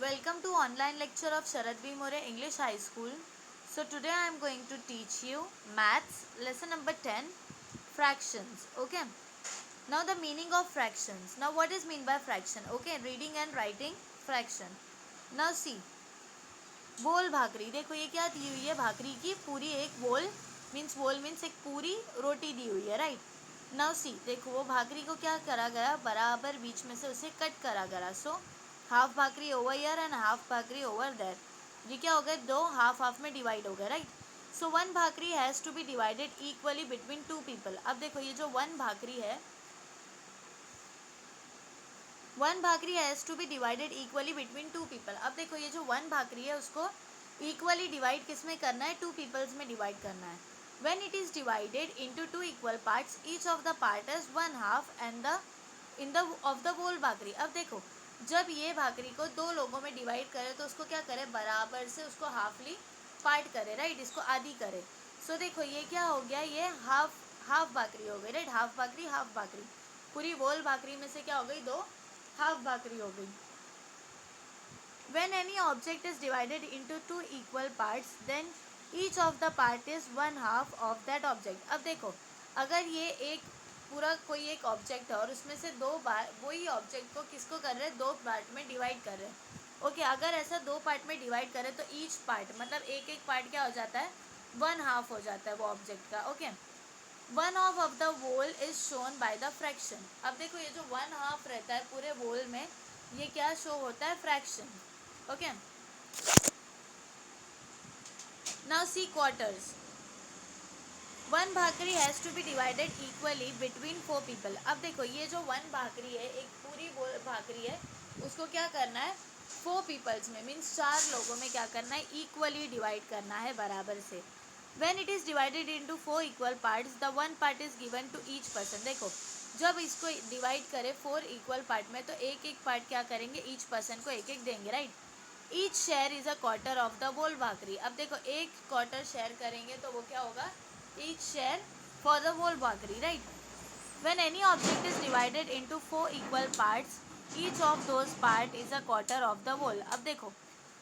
Welcome to online lecture of Sharad B. More English High School. So today I am going to teach you maths lesson number 10, fractions. Okay. Now the meaning of fractions. Now what is mean by fraction? Okay, reading and writing fraction. Now see, बोल भाकरी. देखो ये क्या दी हुई है भाकरी की पूरी एक बोल मीन्स एक पूरी रोटी दी हुई है, राइट. नाउ सी, देखो वो भाकरी को क्या करा गया, बराबर बीच में से उसे कट करा गया. So half bhakri over here and half bhakri over there. ये क्या हो गए, दो हाफ हाफ में डिवाइड हो गए, right. So one bhakri has to be divided equally between two people. अब देखो ये जो वन भाकरी है, one bhakri has to be divided equally between two people. अब देखो ये जो वन भाकरी है उसको इक्वली डिवाइड किस में करना है, टू पीपल्स में डिवाइड करना है. When it is divided into two equal parts, each of the part is one half and the of the whole भाकरी. अब देखो जब ये भाकरी को दो लोगों में डिवाइड करे तो उसको क्या करे, बराबर से उसको हाफली पार्ट करे, राइट. इसको आधी करे. सो देखो ये क्या हो गया, ये हाफ भाकरी हो गई, राइट. हाफ भाकरी पूरी वोल भाकरी में से क्या हो गई, दो हाफ भाकरी हो गई. When any object is divided into two equal parts, then each of the part is one half of that object. अब देखो अगर ये एक पूरा कोई एक ऑब्जेक्ट है और उसमें से दो बार वही ऑब्जेक्ट को किसको कर रहे हैं, दो पार्ट में डिवाइड कर रहे हैं. ओके, अगर ऐसा दो पार्ट में डिवाइड करें तो ईच पार्ट मतलब एक एक पार्ट क्या हो जाता है, वन हाफ हो जाता है वो ऑब्जेक्ट का. Okay, one half of the whole is shown by the fraction. अब देखो ये जो वन हाफ रहता है पूरे वोल में, ये क्या शो होता है, fraction. Okay, now see quarters. One bhakri has to be divided equally between four people. अब देखो ये जो वन भाकरी है, एक पूरी भाकरी है, उसको क्या करना है, फोर पीपल्स में मीन्स चार लोगों में क्या करना है, इक्वली डिवाइड करना है बराबर से. When it is divided into four equal parts, the one part is given to each person. देखो जब इसको डिवाइड करें फोर इक्वल पार्ट में तो एक एक पार्ट क्या करेंगे, ईच पर्सन को एक एक देंगे, right. Each share is a quarter of the whole bhakri. अब देखो एक क्वार्टर शेयर करेंगे तो वो क्या होगा, each share for the whole bhakri, right. When any object is divided into four equal parts, each of those part is a quarter of the whole. अब देखो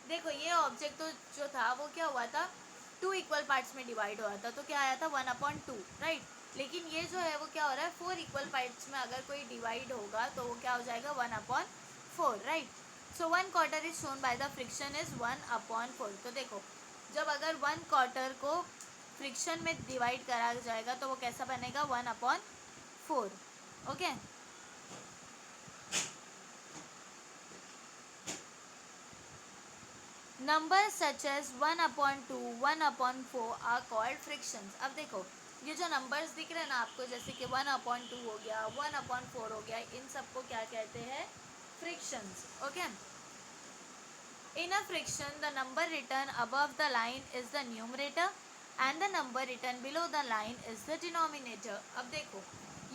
देखो ये ऑब्जेक्ट तो जो था वो क्या हुआ था, टू इक्वल पार्ट्स में डिवाइड हुआ था, तो क्या आया था, 1/2, राइट. लेकिन ये जो है वो क्या हो रहा है, फोर इक्वल पार्ट्स में अगर कोई डिवाइड होगा तो वो क्या हो जाएगा, 1/4, right. So one quarter is shown by the fraction is 1/4. तो देखो जब अगर वन क्वार्टर को फ्रिक्शन में डिवाइड करा जाएगा तो वो कैसा बनेगा, 1/4. Okay, numbers such as 1/2, 1/4 are called fractions. अब देखो ये जो नंबर्स दिख रहे हैं ना आपको, जैसे कि 1/2 हो गया, 1/4 हो गया, इन सबको क्या कहते हैं, frictions. Okay, in a friction the number written above the line is the numerator and the number written below the line is the denominator. अब देखो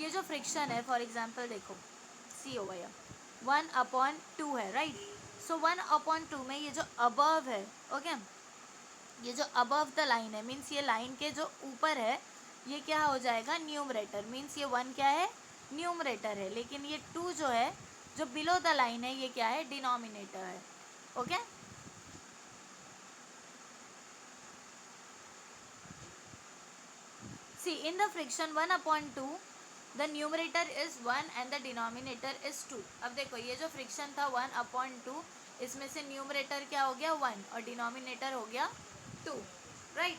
ये जो फ्रिक्शन है, फॉर एग्जांपल देखो सी ओवर हियर 1/2 है, राइट. सो 1/2 में ये जो अबव है, ओके, ये जो अबव द लाइन है मीन्स ये लाइन के जो ऊपर है ये क्या हो जाएगा, न्यूमरेटर. मीन्स ये 1 क्या है, न्यूमरेटर है. लेकिन ये 2 जो है जो बिलो द लाइन है ये क्या है, डिनोमिनेटर है. Okay, see in the friction 1/2 the numerator is 1 and the denominator is 2. अब देखो ये जो फ्रिक्शन था 1/2, इसमें से न्यूमरेटर क्या हो गया, 1 और डिनोमिनेटर हो गया 2, right.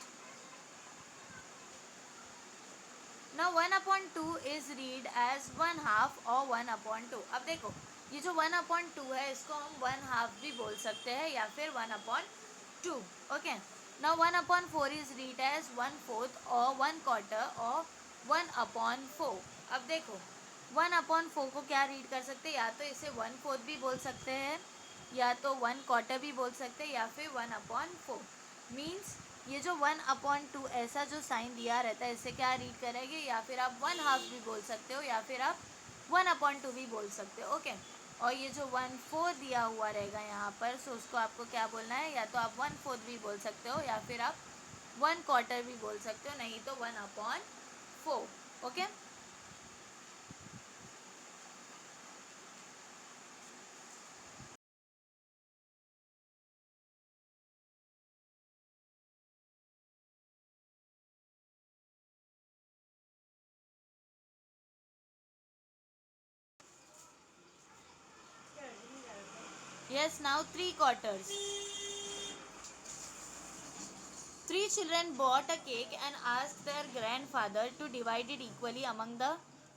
Now 1/2 is read as 1/2 और 1/2. अब देखो ये जो 1/2 है इसको हम 1/2 भी बोल सकते हैं या फिर 1/2. Okay, now 1/4 is read as 1/4 और 1/4 और 1/4. अब देखो 1/4 को क्या रीड कर सकते हैं, या तो इसे 1/4 भी बोल सकते हैं या तो 1/4 भी बोल सकते हैं या फिर 1/4. मीन्स ये जो 1/2 ऐसा जो साइन दिया रहता है इससे क्या रीड करेंगे, या फिर आप 1/2 भी बोल सकते हो या फिर आप 1/2 भी बोल सकते हो. ओके, और ये जो 1/4 दिया हुआ रहेगा यहाँ पर, सो उसको आपको क्या बोलना है, या तो आप 1/4 भी बोल सकते हो या फिर आप 1/4 भी बोल सकते हो, नहीं तो 1/4. Okay. Yes, now three quarters. Three children bought a cake and asked their grandfather to divide it equally among the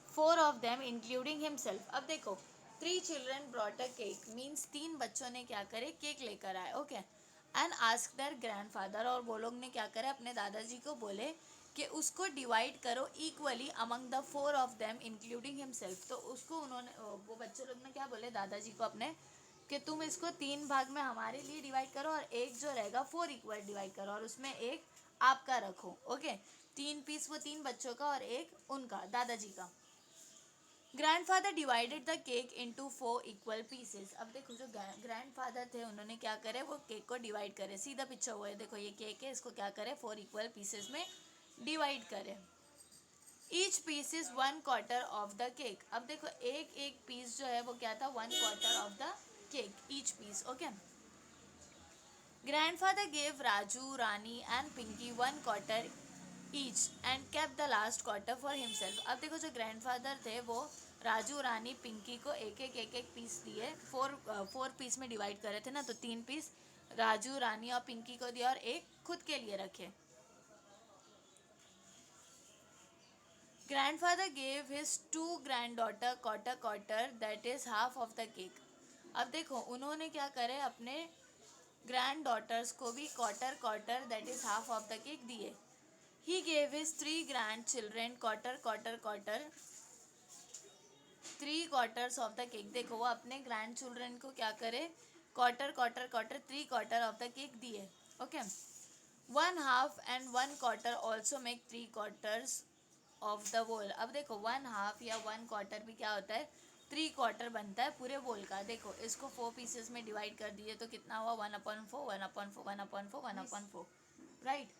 four of them, including himself. अब देखो, three children brought a cake means तीन बच्चों ने क्या करे, cake लेकर आए, okay, and ask their grandfather, और वो लोग ने क्या करे, अपने दादाजी को बोले कि उसको डिवाइड करो equally among the four of them including himself. तो उसको उन्होंने, वो बच्चे लोग ने क्या बोले दादाजी को अपने, कि तुम इसको तीन भाग में हमारे लिए डिवाइड करो और एक जो रहेगा फोर इक्वल डिवाइड करो और उसमें एक आपका रखो, ओके। तीन पीस वो तीन बच्चों का और एक उनका दादाजी का। Grandfather divided the cake into four equal pieces. अब देखो जो ग्रैंडफादर थे उन्होंने क्या करे, वो केक को डिवाइड करे, सीधा पिक्चर हुआ है, देखो ये केक है, इसको क्या करे, फोर इक्वल पीसेस में डिवाइड करे। Each piece is one quarter of the cake. अब देखो एक एक पीस जो है वो क्या था, one quarter of the cake, each piece, okay. Grandfather gave Raju, Rani and Pinky one quarter each and kept the last quarter for himself. अब देखो जो ग्रैंडफादर थे वो राजू, रानी, पिंकी को एक एक पीस दिए, फोर पीस में डिवाइड करे थे ना, तो तीन पीस राजू, रानी और पिंकी को दिया और एक खुद के लिए रखे। Grandfather gave his two granddaughter quarter that is half of the cake. अब देखो उन्होंने क्या करे, अपने ग्रैंड डॉटर्स को भी quarter that is half of the cake दिए। He gave his three grandchildren quarter three quarters of the cake. देखो वो अपने ग्रैंड चिल्ड्रेन को क्या करे, quarter three quarter of the cake दिए, okay. One half and one quarter also make three quarters of the whole. अब देखो one half या वन क्वार्टर भी क्या होता है, थ्री क्वार्टर बनता है पूरे वोल का। देखो इसको फोर पीसेस में डिवाइड कर दिए तो कितना हुआ, one upon four, one upon four, one upon four, one upon four, right.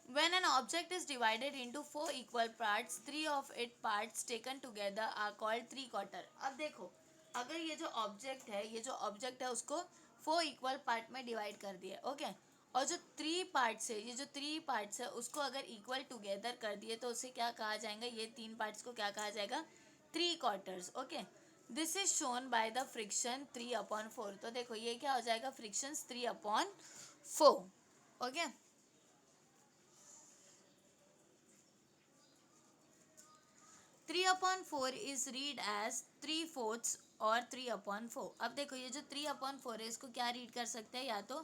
When an object is divided into four equal parts, three of its parts taken together are called three quarter। अब देखो अगर ये जो object है उसको four equal part में divide कर दिया, ओके, और जो थ्री पार्ट्स है, ये जो थ्री पार्ट्स है उसको अगर इक्वल टुगेदर कर दिए तो उसे क्या कहा जाएगा, ये तीन पार्ट्स को क्या कहा जाएगा, three quarters, okay. This is shown by the fraction three upon four. तो देखो ये क्या हो जाएगा, fraction three upon four, okay. Three upon four is read as three fourths और थ्री अपॉन फोर। अब देखो ये जो थ्री अपॉन फोर है इसको क्या रीड कर सकते हैं, या तो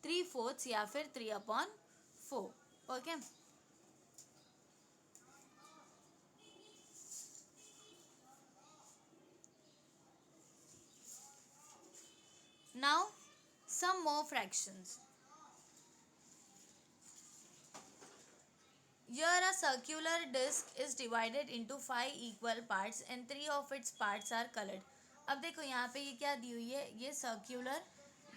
थ्री फोर्थ्स या फिर three upon four, okay. Now some more fractions. Here a circular disc is divided into five equal parts and three of its parts are colored। अब देखो यहाँ पे ये क्या दी हुई है, ये सर्क्यूलर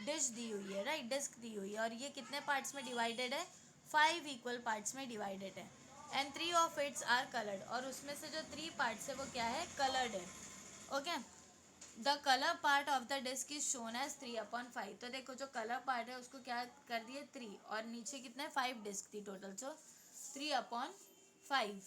डिश दी हुई है, राइट, डिस्क दी हुई है, और ये कितने पार्ट्स में डिवाइडेड है, फाइव इक्वल पार्ट्स में डिवाइडेड है, and three of its are coloured, और उसमें से जो थ्री पार्ट्स है वो क्या है, कलर्ड है, okay. The colour part of the disc is shown as three upon five. तो देखो जो कलर पार्ट है उसको क्या कर दिए, थ्री, और नीचे कितने, फाइव डिस्क थी total, so three upon five.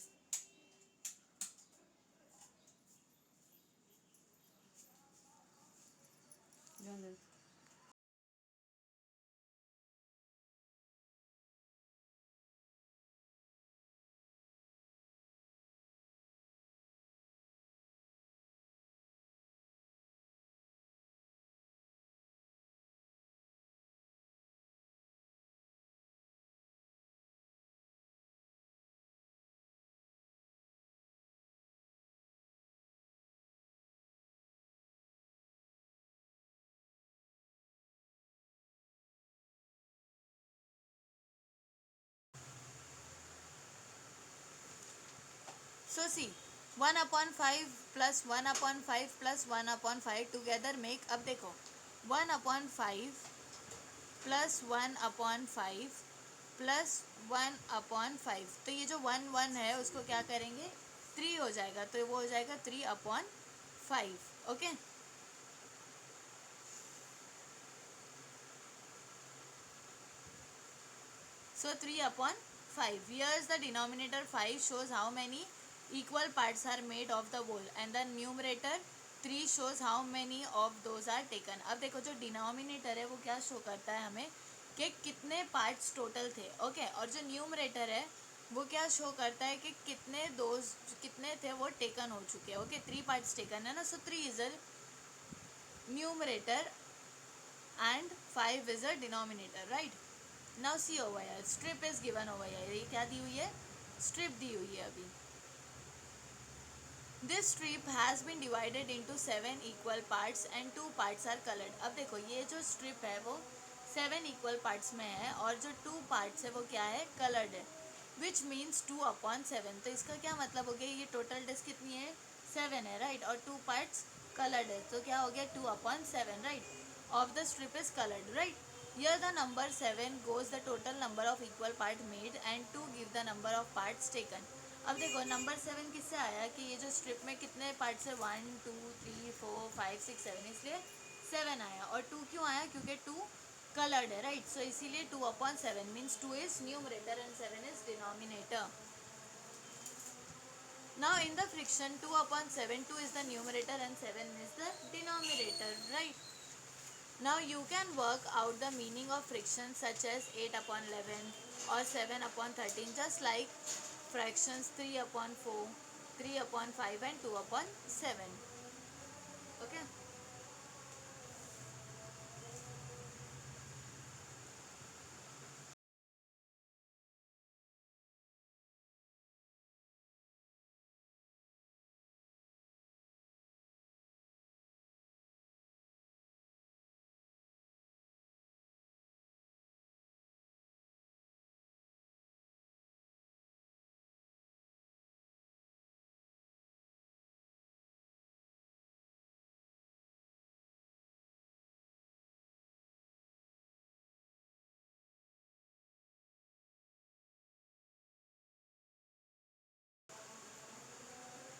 So see, one upon five plus one upon five plus one upon five together make, अब देखो one upon five plus one upon five plus one upon five, तो ये जो one one है उसको क्या करेंगे, three हो जाएगा, तो वो हो जाएगा three upon five, okay. So three upon 5. Here's the denominator 5 shows how many equal parts are made of the whole and the numerator 3 shows how many of those are taken. अब देखो जो denominator है वो क्या show करता है हमें कि कितने पार्ट्स टोटल थे. ओके और जो न्यूमरेटर है वो क्या शो करता है कि कितने थे वो टेकन हो चुके हैं. ओके 3 पार्ट्स टेकन है ना. सो 3 is a numerator and 5 is a denominator, right? Now see over here, strip is given over here. ये क्या दी हुई है? Strip दी हुई है अभी. This strip has been divided into 7 equal parts and 2 parts are colored. अब देखो ये जो strip है वो 7 equal parts में है और जो 2 parts है वो क्या है? Colored है. Which means 2/7. तो इसका क्या मतलब हो गया? ये total डिस्क कितनी है? 7 है, right? और 2 parts colored है तो क्या हो गया? 2/7, right? Of the strip is colored, right? Here the number 7 goes the total number of equal part made and 2 give the number of parts taken. अब देखो नंबर 7 किससे आया कि ये जो स्ट्रिप में कितने पार्ट्स है 1 2 3 4 5 6 7 इसलिए 7 आया. और 2 क्यों आया? क्योंकि 2 कलर्ड है, राइट? सो इसीलिए 2/7 means 2 is numerator and 7 is denominator. Now in the friction 2/7, 2 is the numerator and 7 is the denominator, right? Now you can work out the meaning of friction such as 8/11 or 7/13 just like fractions 3/4, 3/5 and 2/7. Okay.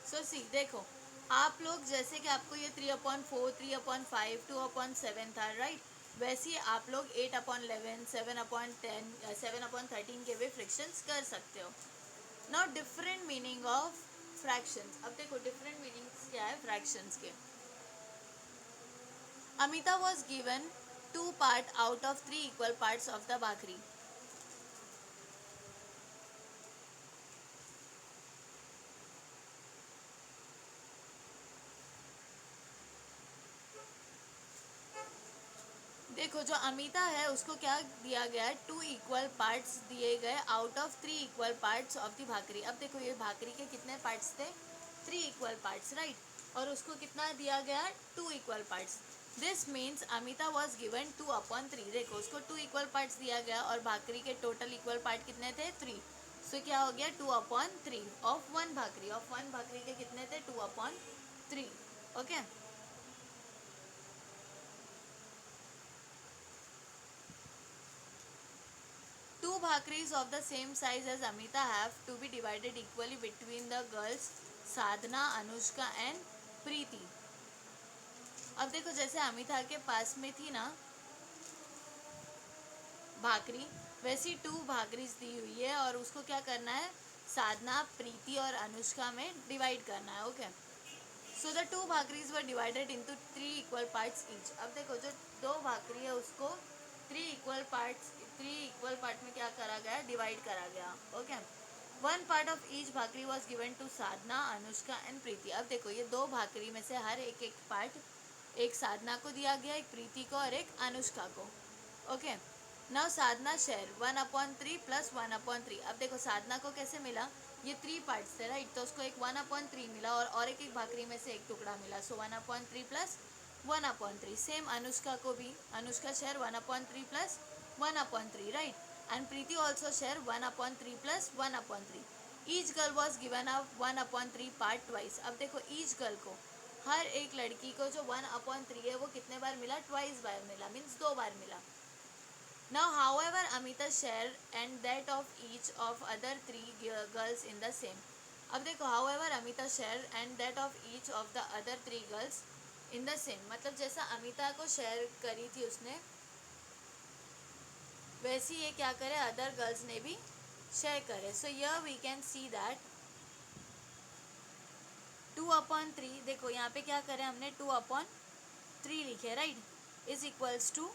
सो सी देखो आप लोग जैसे कि आपको ये 3/4, 3/5, 2/7 था, right? वैसे ही आप लोग 8/11, 7/10, 7/13 के भी फ्रिक्शंस कर सकते हो. Now different meaning of fractions. अब देखो डिफरेंट मीनिंग्स क्या है फ्रैक्शंस के. Amita was given 2 parts out of 3 equal parts of the bhakri. देखो जो अमिता है उसको क्या दिया गया है? 2 इक्वल पार्ट्स दिए गए out of 3 equal parts of the bhakri. अब देखो ये भाकरी के कितने पार्ट्स थे? 3 इक्वल पार्ट्स, राइट? और उसको कितना दिया गया? 2 equal parts. This means Amita was given 2/3. देखो उसको 2 इक्वल पार्ट्स दिया गया और भाकरी के टोटल इक्वल पार्ट कितने थे? 3. सो क्या हो गया? 2/3 ऑफ 1 भाकरी. ऑफ 1 भाकरी के कितने थे? 2/3. Okay. Two bhakris of the same size as Amita have to be divided equally between the girls Sadhana, Anushka and Preeti. अब देखो जैसे अमिता के पास में थी ना भाकरी, वैसी 2 भाकरीज दी हुई है और उसको क्या करना है? साधना, प्रीति और अनुष्का में डिवाइड करना है. Okay. So the 2 bhakris were divided into 3 equal parts each. अब देखो जो 2 भाकरी है उसको 3 इक्वल पार्ट में क्या करा गया? डिवाइड करा गया. Okay. 1 part of each bhakri was given to Sadhana, Anushka and Preeti. अब देखो ये 2 भाकरी में से हर एक पार्ट एक साधना को दिया गया, एक प्रीति को और एक अनुष्का को. ओके. नाउ साधना शेयर 1/3 प्लस 1/3. अब देखो साधना को कैसे मिला? ये 3 पार्ट्स थे, राइट? तो उसको एक 1/3 मिला और एक भाकरी में से एक टुकड़ा मिला. सो 1/3 प्लस 1/3. सेम अनुष्का को भी Anushka share 1/3 plus 1/3, right? And Preeti also share 1/3 plus 1/3. Each girl was given a 1/3 part twice. अब देखो ईच गर्ल को हर एक लड़की को जो 1/3 है वो कितने बार मिला? ट्वाइस बार मिला, मीन्स 2 बार मिला. Now, however, Amita's share and that of each of other 3 girls in the same. अब देखो however Amita's share and that of each of the other 3 girls in the same. मतलब जैसा अमिता को शेयर करी थी उसने वैसी ये क्या करे? अदर गर्ल्स ने भी शेयर करें. So here we can see that 2/3, देखो यहाँ पे क्या करें हमने 2/3 लिखे right, is equals to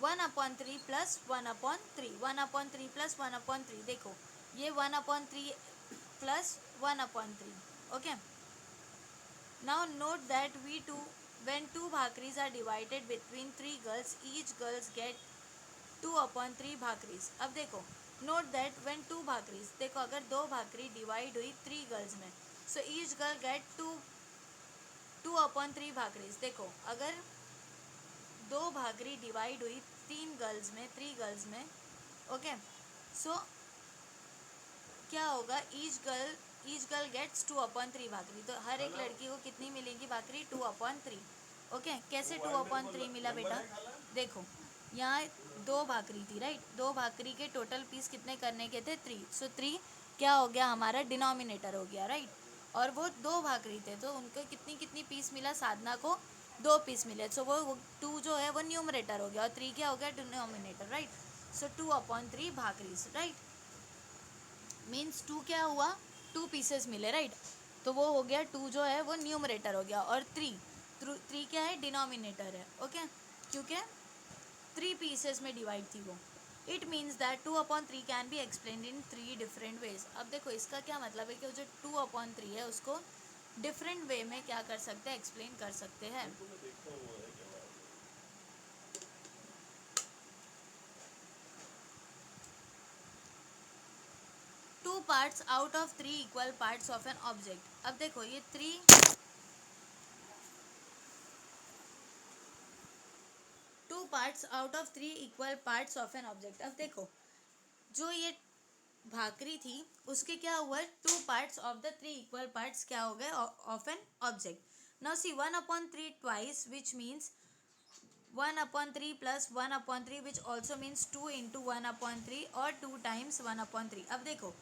1/3 plus 1/3, 1/3 plus 1/3, देखो ये 1/3 plus 1/3. Okay, now note that we two when two bhakris are divided between three girls, each girls get 2/3 भाकरीज. अब देखो नोट दैट व्हेन टू भाकरीज, देखो अगर दो भाकरी डिवाइड हुई 3 गर्ल्स में, सो ईच गर्ल गेट 2/3 भाकरीज. देखो अगर दो भाकरी डिवाइड हुई 3 गर्ल्स में, ओके, सो क्या होगा, ईच गर्ल गेट्स 2/3 भाकरी. तो हर एक लड़की को कितनी मिलेगी भाकरी, 2/3. ओके, कैसे 2/3 मिला बेटा, देखो यहाँ दो भाकरी थी राइट, दो भाकरी के टोटल पीस कितने करने के थे, 3. सो 3 क्या हो गया हमारा, डिनोमिनेटर हो गया राइट. और वो दो भाकरी थे तो उनको कितनी कितनी पीस मिला, साधना को 2 पीस मिले. सो वो 2 जो है वो न्यूमरेटर हो गया और 3 क्या हो गया, डिनोमिनेटर राइट. सो 2/3 भाकरीज राइट, मीन्स 2 क्या हुआ, 2 पीसेस मिले राइट. तो वो हो गया 2 जो है वो न्यूमरेटर हो गया और 3 क्या है, डिनोमिनेटर है. ओके, क्योंकि 3 पीसेस में डिवाइड थी वो. It means that 2/3 can be explain in 3 different ways. अब देखो इसका क्या मतलब है कि जो 2/3 है उसको डिफरेंट वे में क्या कर सकते हैं, एक्सप्लेन कर सकते हैं. Two parts out of 3 equal parts of an object. अब देखो ये 2 parts out of 3 equal parts of an object. अब देखो जो ये भाकरी थी उसके क्या हुआ, 2 parts of the 3 equal parts क्या हो गए of an object. Now see 1/3 twice which means 1/3 plus 1/3 which also means 2 into 1/3 और 2 टाइम्स 1/3. अब देखो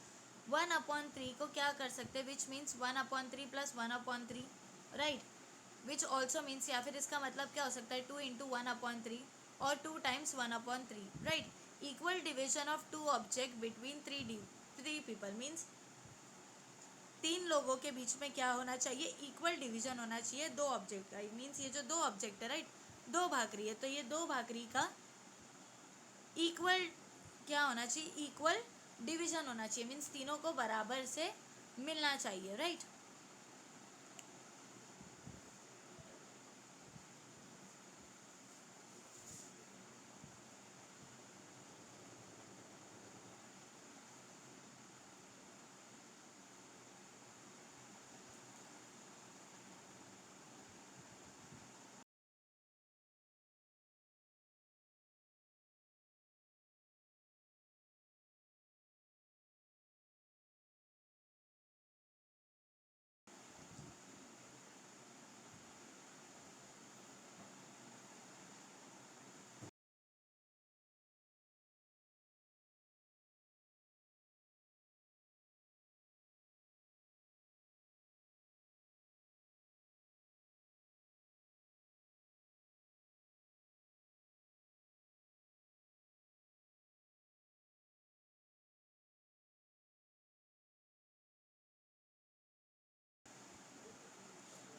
1/3 को क्या कर सकते हैं, which means 1/3 plus 1/3 right, which also means, या फिर इसका मतलब क्या हो सकता है, 2 इंटू 1/3 और 2 times 1/3 right. Equal division of 2 object between 3 people means 3 लोगों के बीच में क्या होना चाहिए, इक्वल डिवीजन होना चाहिए 2 ऑब्जेक्ट का. मीन्स ये जो 2 ऑब्जेक्ट है राइट, 2 भाकरी है, तो ये 2 भाकरी का इक्वल क्या होना चाहिए, इक्वल डिवीजन होना चाहिए. मीन्स तीनों को बराबर से मिलना चाहिए right.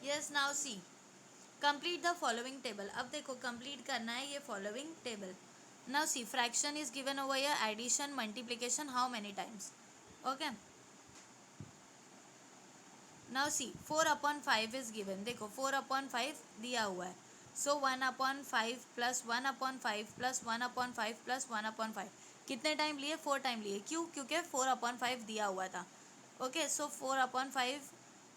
Yes, now see complete the following table. अब देखो कंप्लीट करना है ये following table. Now see fraction is given over here, addition, multiplication, how many times. Okay, now see 4/5 is given. देखो 4/5 दिया हुआ है. सो 1/5 प्लस 1/5 प्लस 1/5 प्लस 1/5 कितने टाइम लिए, 4 टाइम लिए. क्यों, क्योंकि 4/5 दिया हुआ था. ओके, सो 4/5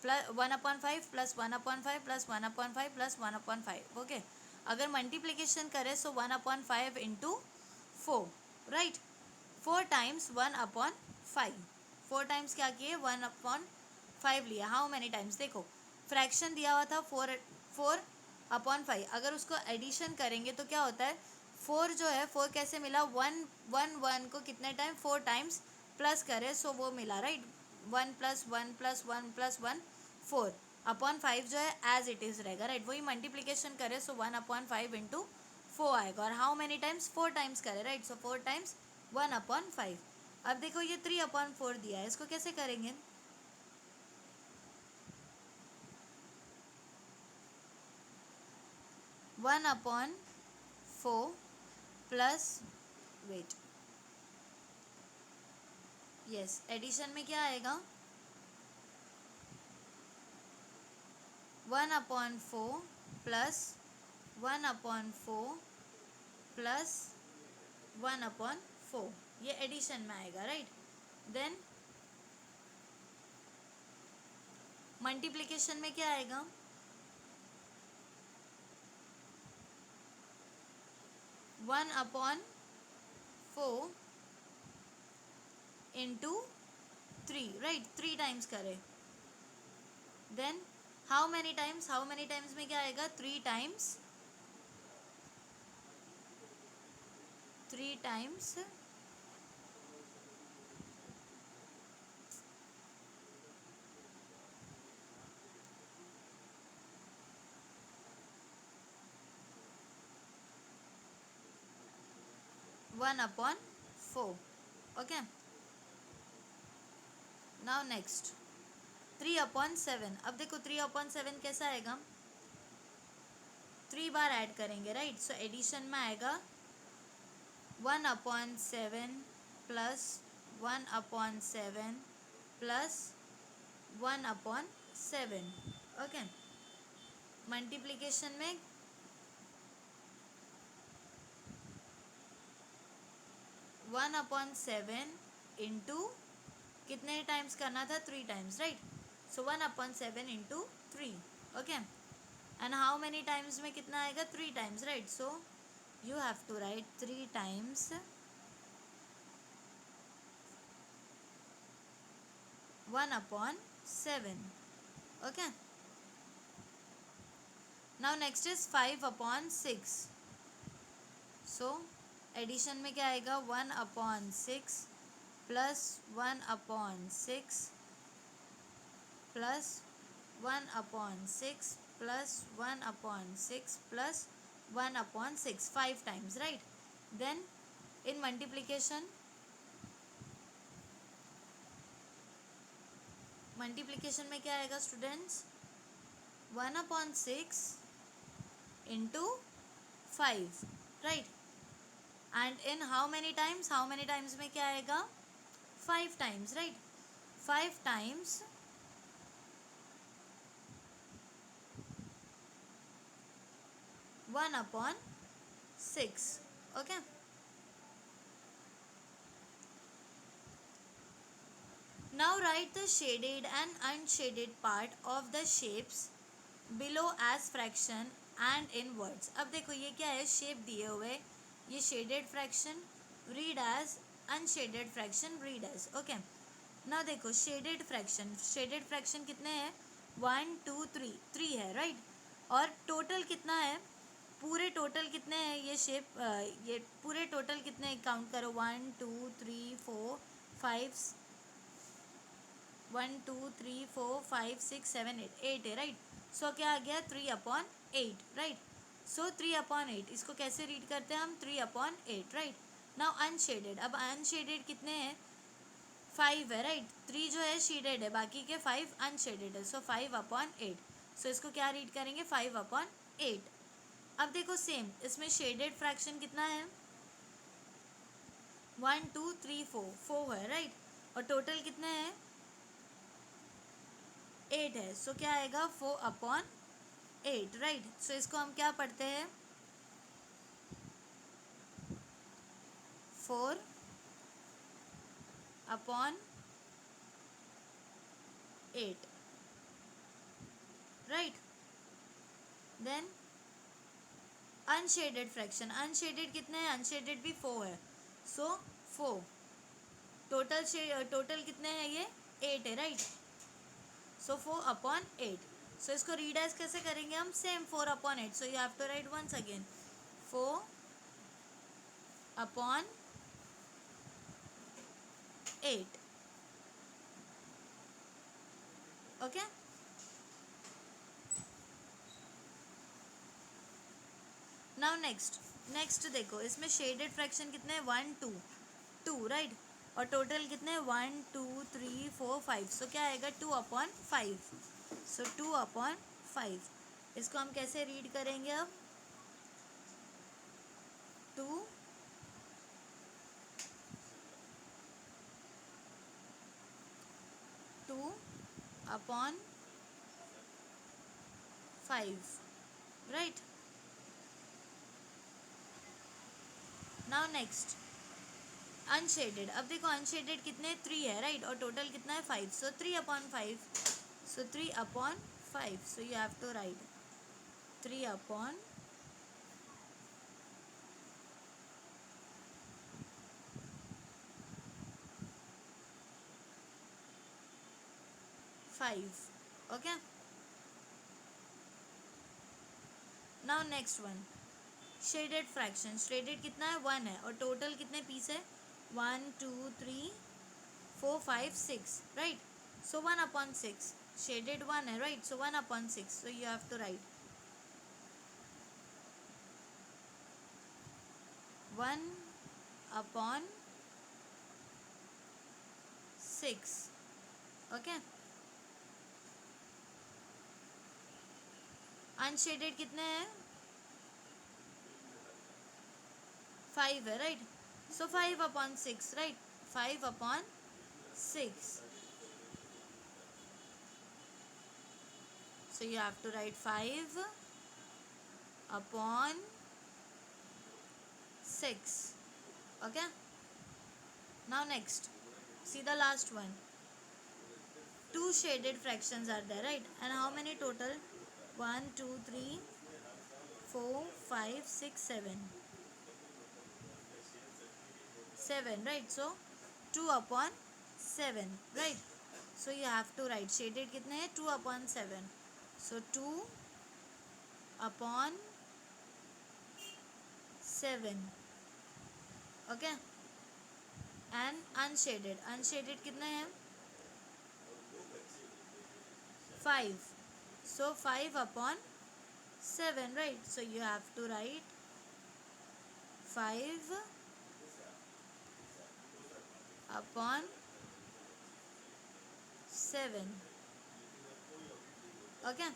plus 1/5 plus 1/5 plus 1/5 plus 1/5. Okay, अगर मल्टीप्लिकेशन करें सो 1/5 इंटू 4 राइट, 4 टाइम्स 1/5. 4 टाइम्स क्या किए, 1/5 लिया. हाउ मैनी टाइम्स, देखो फ्रैक्शन दिया हुआ था 4/5. अगर उसको एडिशन करेंगे तो क्या होता है, 4 जो है 4 कैसे मिला, 1 को कितने टाइम, 4 टाइम्स प्लस करे सो वो मिला राइट. 1 प्लस 1 प्लस 1 प्लस 1 4/5 जो है एज इट इज रहेगा राइट. वही मल्टीप्लिकेशन करे सो 1/5 इंटू 4 आएगा. और हाउ मेनी टाइम्स, 4 टाइम्स करे राइट. सो 4 टाइम्स 1/5. अब देखो ये 3/4 दिया है, इसको कैसे करेंगे? One upon four plus, wait, yes, addition में क्या आएगा? 1/4 प्लस 1/4 प्लस 1/4, ये एडिशन में आएगा, राइट? देन मल्टीप्लिकेशन में क्या आएगा? 1/4 इंटू 3, राइट? 3 टाइम्स करें, देन हाउ मैनी टाइम्स में क्या आएगा? 3 टाइम्स 1/4, ओके। Now next 3/7। अब देखो 3/7 कैसा आएगा? 3 बार ऐड करेंगे, राइट? सो एडिशन में आएगा 1/7 प्लस 1/7 प्लस 1/7, ओके। मल्टीप्लिकेशन में 1/7 इंटू कितने टाइम्स करना था? 3 times, right? So 1/7 into 3, okay. And how many times में कितना आएगा? 3 times, right? So you have to write 3 times 1/7, okay. Now next is 5/6। So addition में क्या आएगा? 1/6 plus 1/6 plus 1/6 plus 1/6 plus 1/6, 5 times, right? Then in multiplication में क्या आएगा students? 1/6 into 5, right? And in how many times में क्या आएगा? 5 times, right? 5 times 1/6, okay? Now write the shaded and unshaded part of the shapes below as fraction and in words. अब देखो ये क्या है? शेप दिए हुए, ये shaded fraction read as, unshaded fraction read as, okay. ना देखो शेडेड फ्रैक्शन कितने हैं? 1 2 3, 3 है, राइट? और टोटल कितना है? पूरे टोटल कितने हैं? ये शेप ये पूरे टोटल कितने काउंट करो? 1 2 3 4 5 1 2 3 4 5 6 7 8, 8 है, राइट? सो क्या आ गया? 3/8, राइट? सो 3/8 इसको कैसे रीड करते हैं हम? 3/8, राइट? नाउ अनशेडेड, अब अनशेडेड कितने हैं? 5 है, राइट? 3 जो है शेडेड है, बाकी के 5 अनशेडेड है, सो 5/8। सो इसको क्या रीड करेंगे? 5/8। अब देखो सेम इसमें शेडेड फ्रैक्शन कितना है? 1 2 3 4, 4 है, राइट? और टोटल कितने हैं? 8 है, सो क्या आएगा? 4/8, राइट? सो इसको हम क्या पढ़ते हैं? 4/8, right? Then unshaded fraction, unshaded कितने हैं? अनशेडेड भी 4 है, सो 4। टोटल कितने हैं? ये 8 है, राइट? सो 4/8। सो इसको रीड एज कैसे करेंगे हम? Same 4/8, so you have to write once again 4/8, okay. Now next देखो इसमें शेडेड फ्रैक्शन कितने हैं? 1 2, 2, राइट? और टोटल कितने 1 2 3 4 5, सो क्या आएगा 2/5, सो 2/5। इसको हम कैसे रीड करेंगे अब 2 2/5, राइट। Now next unshielded. अब देखो अनशेडेड कितने 3 है, राइट, और टोटल कितना है 5, so 3/5, so 3/5, so you have to write 3/5, okay. Now next one shaded fraction. Shaded कितना है 1 है, और टोटल कितने पीस है 1 2 3 4 5 6, राइट, सो 1/6, शेडेड 1 है, right, so 1/6, so you have to write 1/6, okay. Unshaded कितने हैं 5 है, right, so 5/6, right, 5/6, so you have to write 5/6, okay। Now next, see the last one. Two shaded fractions are there, right, and how many total 1 2 3 4 5 6 7, right, so 2/7, right, so you have to write shaded कितने हैं 2/7, so 2/7, okay। and unshaded कितने हैं 5, so 5/7, right, so you have to write 5/7, okay।